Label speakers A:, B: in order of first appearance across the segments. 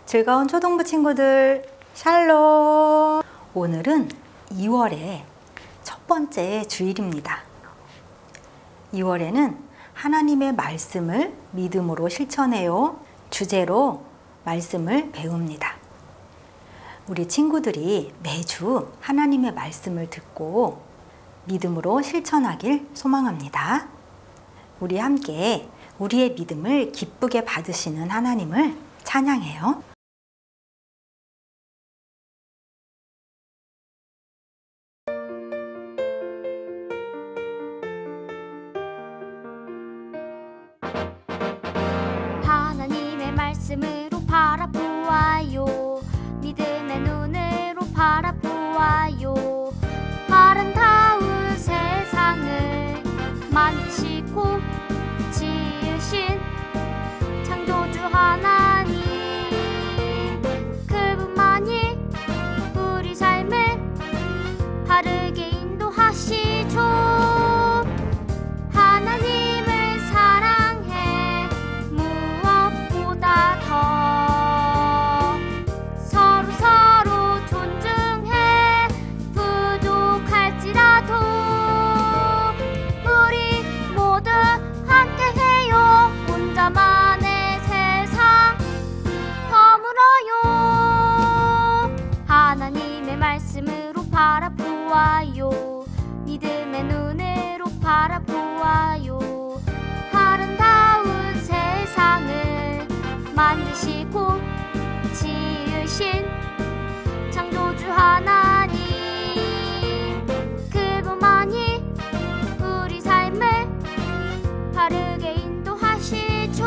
A: 즐거운 초등부 친구들, 샬롬! 오늘은 2월의 첫 번째 주일입니다. 2월에는 하나님의 말씀을 믿음으로 실천해요 주제로 말씀을 배웁니다. 우리 친구들이 매주 하나님의 말씀을 듣고 믿음으로 실천하길 소망합니다. 우리 함께 우리의 믿음을 기쁘게 받으시는 하나님을 찬양해요.
B: 하나님의 말씀으로 바라보아요. 믿음의 눈으로 바라보아요. 아름다운 세상을 만드시고 지으신 창조주 하나님, 그분만이 우리 삶을 바르게 인도하시죠. 하나님을 사랑해 무엇보다 더 서로 존중해. 부족할지라도 우리 모두 함께해요. 혼자만의 세상 허물어요. 하나님의 말씀으로 바라보아요. 믿음의 눈으로 바라보아요. 아름다운 세상을 만드시고 지으신 창조주 하나님, 그분만이 우리 삶을 바르게 인도하시죠.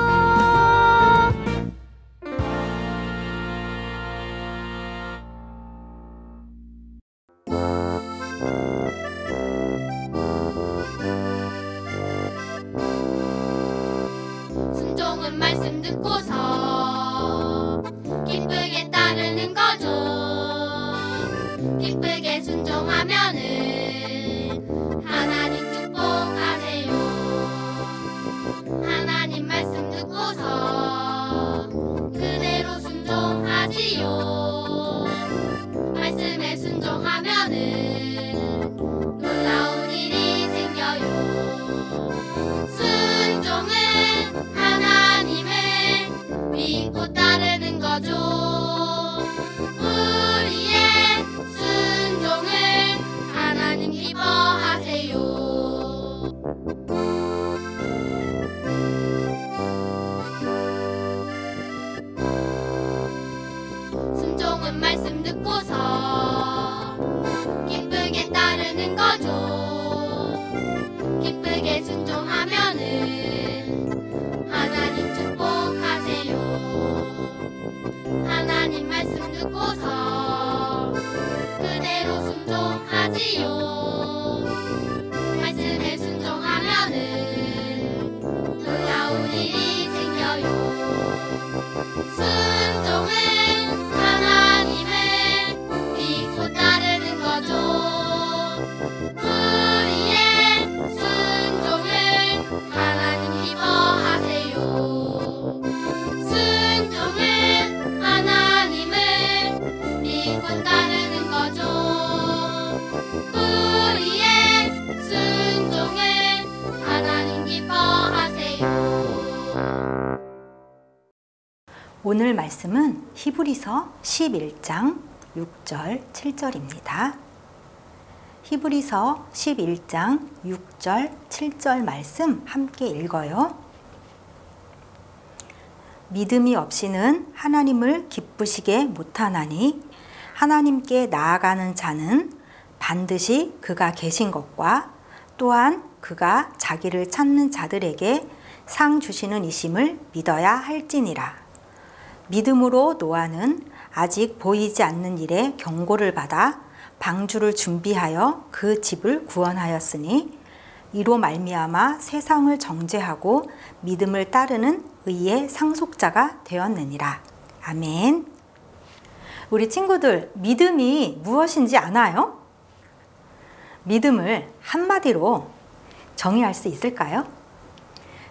C: 순종은 말씀 듣고서 기쁘게 따르는 거죠. 기쁘게 순종하면은 하나님 축복하세요. 하나님 말씀 듣고서 그대로 순종하지요. 말씀에 순종하면은 놀라운 일이 생겨요. 순종은 하나님을 믿고 따르는 거죠. 우리의 순종을 하나님 기뻐하세요. 순종은 말씀 듣고서 기쁘게 따르는 거죠. 기쁘게 순종하면은 하나님 축복하세요. 하나님 말씀 듣고서 그대로 순종하지요. 말씀에 순종하면은 놀라운 일이 생겨요. 순종은 하나님을 믿고 따르는 거죠. 우리의 순종을 하나님 기뻐하세요. 순종은 하나님을 믿고 따르는 거죠. 우리의 순종을 하나님 기뻐하세요.
A: 오늘 말씀은 히브리서 11장 6절 7절입니다. 히브리서 11장 6절 7절 말씀 함께 읽어요. 믿음이 없이는 하나님을 기쁘시게 못하나니 하나님께 나아가는 자는 반드시 그가 계신 것과 또한 그가 자기를 찾는 자들에게 상 주시는 이심을 믿어야 할지니라. 믿음으로 노아는 아직 보이지 않는 일에 경고를 받아 방주를 준비하여 그 집을 구원하였으니 이로 말미암아 세상을 정죄하고 믿음을 따르는 의의 상속자가 되었느니라. 아멘. 우리 친구들, 믿음이 무엇인지 아나요? 믿음을 한마디로 정의할 수 있을까요?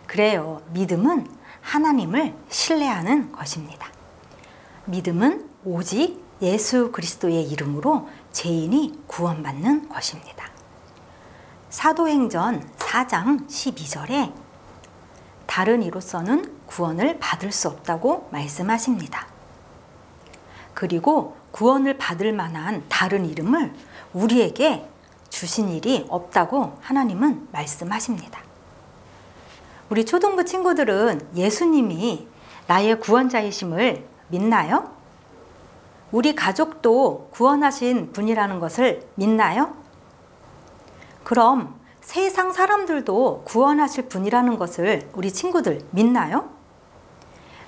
A: 그래요. 믿음은 하나님을 신뢰하는 것입니다. 믿음은 오직 예수 그리스도의 이름으로 죄인이 구원받는 것입니다. 사도행전 4장 12절에 다른 이로서는 구원을 받을 수 없다고 말씀하십니다. 그리고 구원을 받을 만한 다른 이름을 우리에게 주신 일이 없다고 하나님은 말씀하십니다. 우리 초등부 친구들은 예수님이 나의 구원자이심을 믿나요? 우리 가족도 구원하신 분이라는 것을 믿나요? 그럼 세상 사람들도 구원하실 분이라는 것을 우리 친구들 믿나요?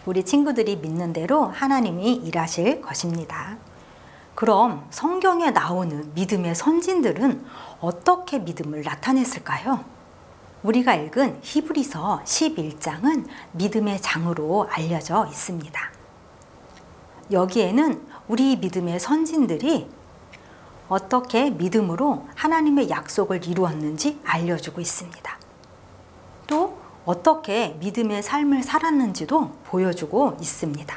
A: 우리 친구들이 믿는 대로 하나님이 일하실 것입니다. 그럼 성경에 나오는 믿음의 선진들은 어떻게 믿음을 나타냈을까요? 우리가 읽은 히브리서 11장은 믿음의 장으로 알려져 있습니다. 여기에는 우리 믿음의 선진들이 어떻게 믿음으로 하나님의 약속을 이루었는지 알려주고 있습니다. 또 어떻게 믿음의 삶을 살았는지도 보여주고 있습니다.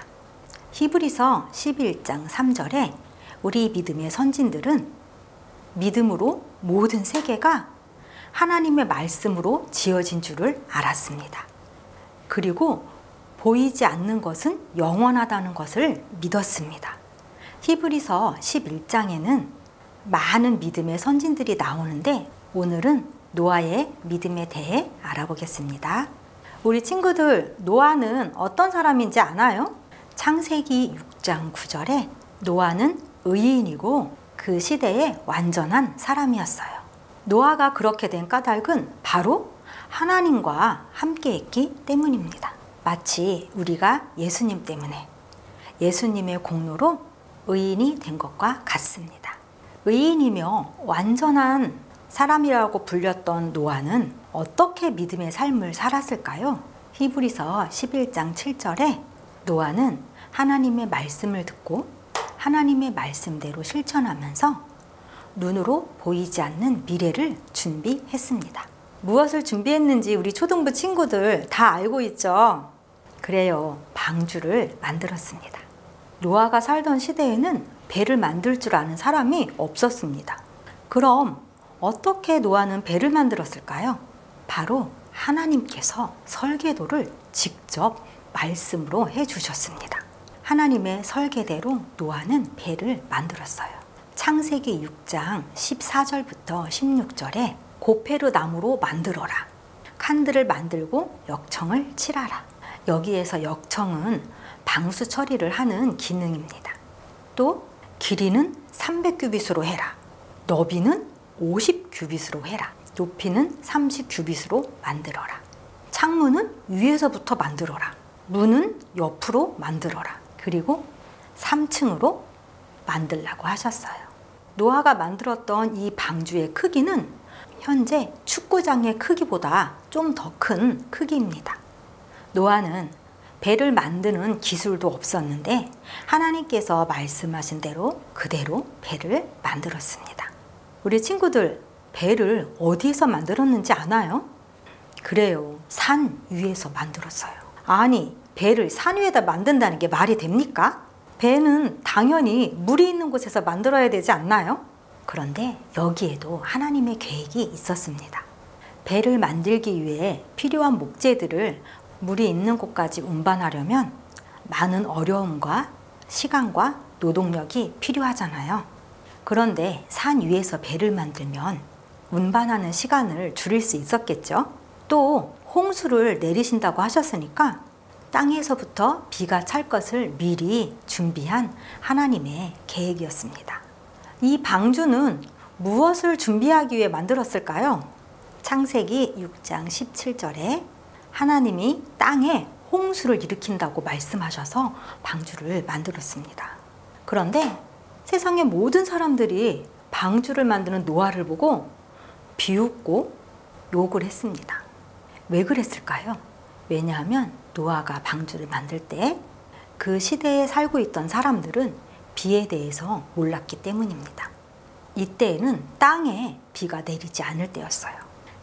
A: 히브리서 11장 3절에 우리 믿음의 선진들은 믿음으로 모든 세계가 하나님의 말씀으로 지어진 줄을 알았습니다. 그리고 보이지 않는 것은 영원하다는 것을 믿었습니다. 히브리서 11장에는 많은 믿음의 선진들이 나오는데 오늘은 노아의 믿음에 대해 알아보겠습니다. 우리 친구들, 노아는 어떤 사람인지 아나요? 창세기 6장 9절에 노아는 의인이고 그 시대의 완전한 사람이었어요. 노아가 그렇게 된 까닭은 바로 하나님과 함께했기 때문입니다. 마치 우리가 예수님 때문에 예수님의 공로로 의인이 된 것과 같습니다. 의인이며 완전한 사람이라고 불렸던 노아는 어떻게 믿음의 삶을 살았을까요? 히브리서 11장 7절에 노아는 하나님의 말씀을 듣고 하나님의 말씀대로 실천하면서 눈으로 보이지 않는 미래를 준비했습니다. 무엇을 준비했는지 우리 초등부 친구들 다 알고 있죠? 그래요. 방주를 만들었습니다. 노아가 살던 시대에는 배를 만들 줄 아는 사람이 없었습니다. 그럼 어떻게 노아는 배를 만들었을까요? 바로 하나님께서 설계도를 직접 말씀으로 해주셨습니다. 하나님의 설계대로 노아는 배를 만들었어요. 창세기 6장 14절부터 16절에 고페르 나무로 만들어라. 칸들을 만들고 역청을 칠하라. 여기에서 역청은 방수 처리를 하는 기능입니다. 또 길이는 300규빗으로 해라. 너비는 50규빗으로 해라. 높이는 30규빗으로 만들어라. 창문은 위에서부터 만들어라. 문은 옆으로 만들어라. 그리고 3층으로 만들라고 하셨어요. 노아가 만들었던 이 방주의 크기는 현재 축구장의 크기보다 좀 더 큰 크기입니다. 노아는 배를 만드는 기술도 없었는데 하나님께서 말씀하신 대로 그대로 배를 만들었습니다. 우리 친구들, 배를 어디에서 만들었는지 아나요? 그래요. 산 위에서 만들었어요. 아니, 배를 산 위에다 만든다는 게 말이 됩니까? 배는 당연히 물이 있는 곳에서 만들어야 되지 않나요? 그런데 여기에도 하나님의 계획이 있었습니다. 배를 만들기 위해 필요한 목재들을 물이 있는 곳까지 운반하려면 많은 어려움과 시간과 노동력이 필요하잖아요. 그런데 산 위에서 배를 만들면 운반하는 시간을 줄일 수 있었겠죠? 또 홍수를 내리신다고 하셨으니까 땅에서부터 비가 찰 것을 미리 준비한 하나님의 계획이었습니다. 이 방주는 무엇을 준비하기 위해 만들었을까요? 창세기 6장 17절에 하나님이 땅에 홍수를 일으킨다고 말씀하셔서 방주를 만들었습니다. 그런데 세상의 모든 사람들이 방주를 만드는 노아를 보고 비웃고 욕을 했습니다. 왜 그랬을까요? 왜냐하면 노아가 방주를 만들 때 그 시대에 살고 있던 사람들은 비에 대해서 몰랐기 때문입니다. 이때에는 땅에 비가 내리지 않을 때였어요.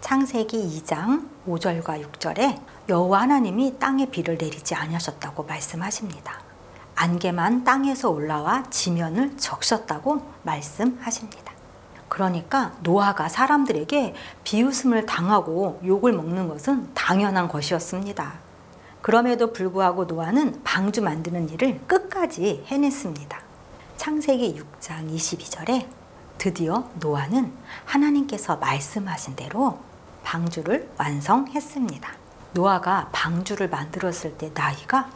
A: 창세기 2장 5절과 6절에 여호와 하나님이 땅에 비를 내리지 않으셨다고 말씀하십니다. 안개만 땅에서 올라와 지면을 적셨다고 말씀하십니다. 그러니까 노아가 사람들에게 비웃음을 당하고 욕을 먹는 것은 당연한 것이었습니다. 그럼에도 불구하고 노아는 방주 만드는 일을 끝까지 해냈습니다. 창세기 6장 22절에 드디어 노아는 하나님께서 말씀하신 대로 방주를 완성했습니다. 노아가 방주를 만들었을 때 나이가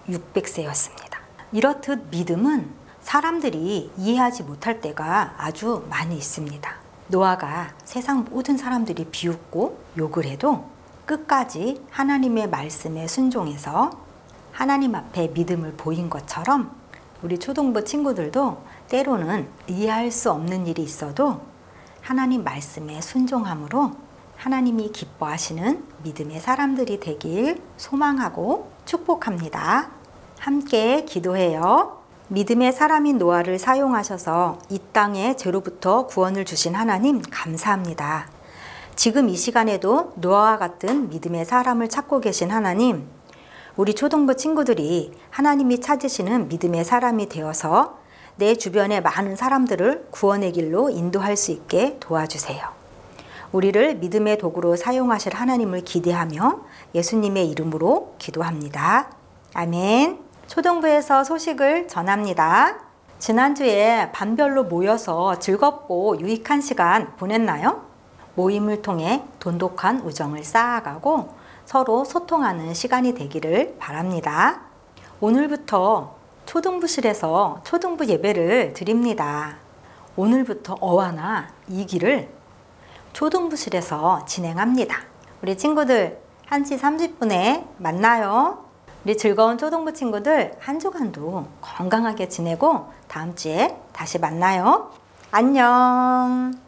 A: 600세였습니다. 이렇듯 믿음은 사람들이 이해하지 못할 때가 아주 많이 있습니다. 노아가 세상 모든 사람들이 비웃고 욕을 해도 끝까지 하나님의 말씀에 순종해서 하나님 앞에 믿음을 보인 것처럼 우리 초등부 친구들도 때로는 이해할 수 없는 일이 있어도 하나님 말씀에 순종함으로 하나님이 기뻐하시는 믿음의 사람들이 되길 소망하고 축복합니다. 함께 기도해요. 믿음의 사람인 노아를 사용하셔서 이 땅에 죄로부터 구원을 주신 하나님 감사합니다. 지금 이 시간에도 노아와 같은 믿음의 사람을 찾고 계신 하나님, 우리 초등부 친구들이 하나님이 찾으시는 믿음의 사람이 되어서 내 주변의 많은 사람들을 구원의 길로 인도할 수 있게 도와주세요. 우리를 믿음의 도구로 사용하실 하나님을 기대하며 예수님의 이름으로 기도합니다. 아멘. 초등부에서 소식을 전합니다. 지난주에 반별로 모여서 즐겁고 유익한 시간 보냈나요? 모임을 통해 돈독한 우정을 쌓아가고 서로 소통하는 시간이 되기를 바랍니다. 오늘부터 초등부실에서 초등부 예배를 드립니다. 오늘부터 어와나 이기를 초등부실에서 진행합니다. 우리 친구들 1시 30분에 만나요. 우리 즐거운 초등부 친구들 한 주간도 건강하게 지내고 다음 주에 다시 만나요. 안녕.